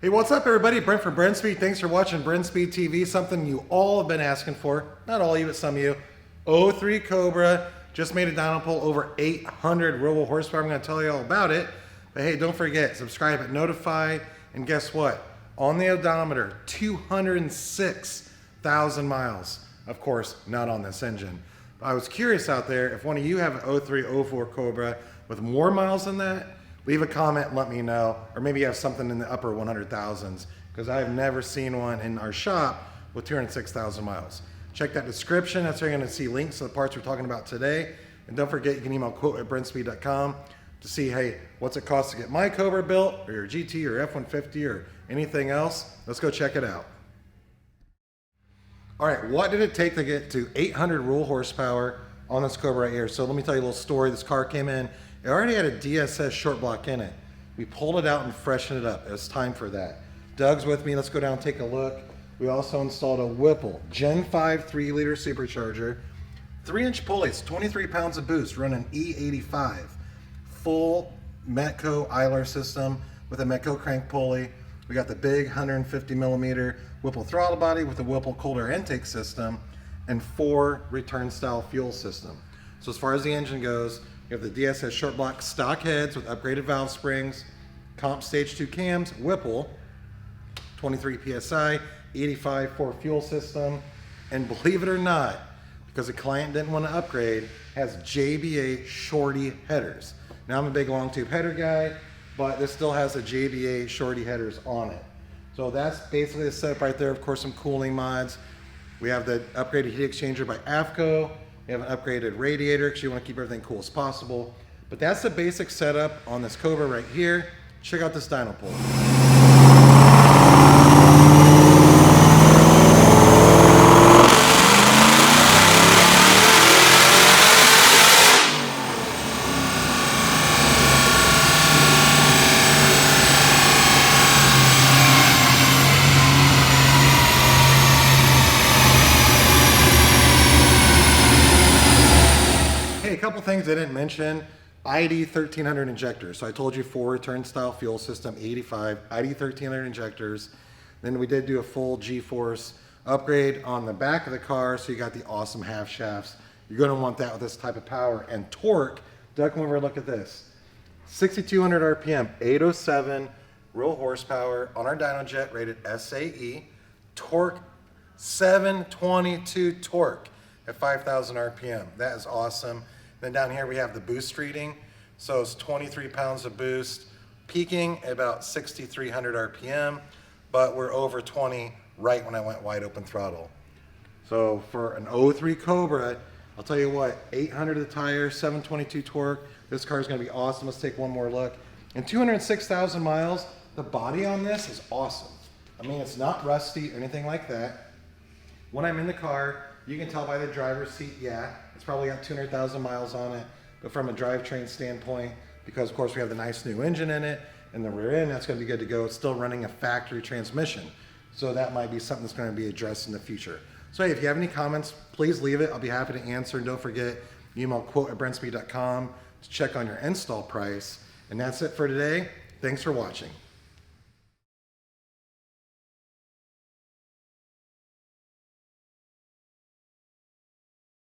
Hey, what's up everybody? Brent from Brenspeed. Thanks for watching Brenspeed TV, something you all have been asking for. Not all of you, but some of you. 03 Cobra, just made a dyno pull over 800 robo horsepower. I'm gonna tell you all about it. But hey, don't forget, subscribe and notify. And guess what? On the odometer, 206,000 miles. Of course, not on this engine. But I was curious out there, if one of you have an 03, 04 Cobra with more miles than that, leave a comment and let me know, or maybe you have something in the upper 100,000s, because I've never seen one in our shop with 206,000 miles. Check that description. That's where you're going to see links to the parts we're talking about today. And don't forget, you can email quote@brenspeed.com to see, hey, what's it cost to get my Cobra built, or your GT, or F-150, or anything else. Let's go check it out. All right, what did it take to get to 800 roll horsepower on this Cobra right here? So let me tell you a little story. This car came in. It already had a DSS short block in it. We pulled it out and freshened it up. It was time for that. Doug's with me. Let's go down and take a look. We also installed a Whipple Gen 5 3-liter supercharger. 3-inch pulleys, 23 pounds of boost, running E85. Full Metco idler system with a Metco crank pulley. We got the big 150 millimeter Whipple throttle body with a Whipple cold air intake system and 4 return style fuel system. So as far as the engine goes, you have the DSS short block stock heads with upgraded valve springs, comp stage 2 cams, Whipple, 23 PSI, 85 for fuel system, and believe it or not, because the client didn't want to upgrade, has JBA shorty headers. Now I'm a big long tube header guy, but this still has a JBA shorty headers on it. So that's basically the setup right there. Of course, some cooling mods. We have the upgraded heat exchanger by AFCO. We have an upgraded radiator because you want to keep everything cool as possible. But that's the basic setup on this Cobra right here. Check out this dyno pull. A couple things I didn't mention. ID 1300 injectors. So I told you 4 return style fuel system, 85 ID 1300 injectors. Then we did do a full G-force upgrade on the back of the car, so you got the awesome half shafts. You're going to want that with this type of power and torque. Doug, come over and look at this. 6,200 RPM, 807 roll horsepower on our dyno jet, rated SAE. Torque 722 torque at 5,000 RPM. That is awesome. Then down here we have the boost reading. So it's 23 pounds of boost, peaking at about 6,300 RPM, but we're over 20 right when I went wide open throttle. So for an 03 Cobra, I'll tell you what, 800 of the tire, 722 torque. This car is gonna be awesome. Let's take one more look. And 206,000 miles, the body on this is awesome. I mean, it's not rusty or anything like that. When I'm in the car, you can tell by the driver's seat, yeah, it's probably got 200,000 miles on it, but from a drivetrain standpoint, because of course we have the nice new engine in it, and the rear end, that's gonna be good to go. It's still running a factory transmission. So that might be something that's gonna be addressed in the future. So hey, if you have any comments, please leave it. I'll be happy to answer. And don't forget, email quote@brenspeed.com to check on your install price. And that's it for today. Thanks for watching.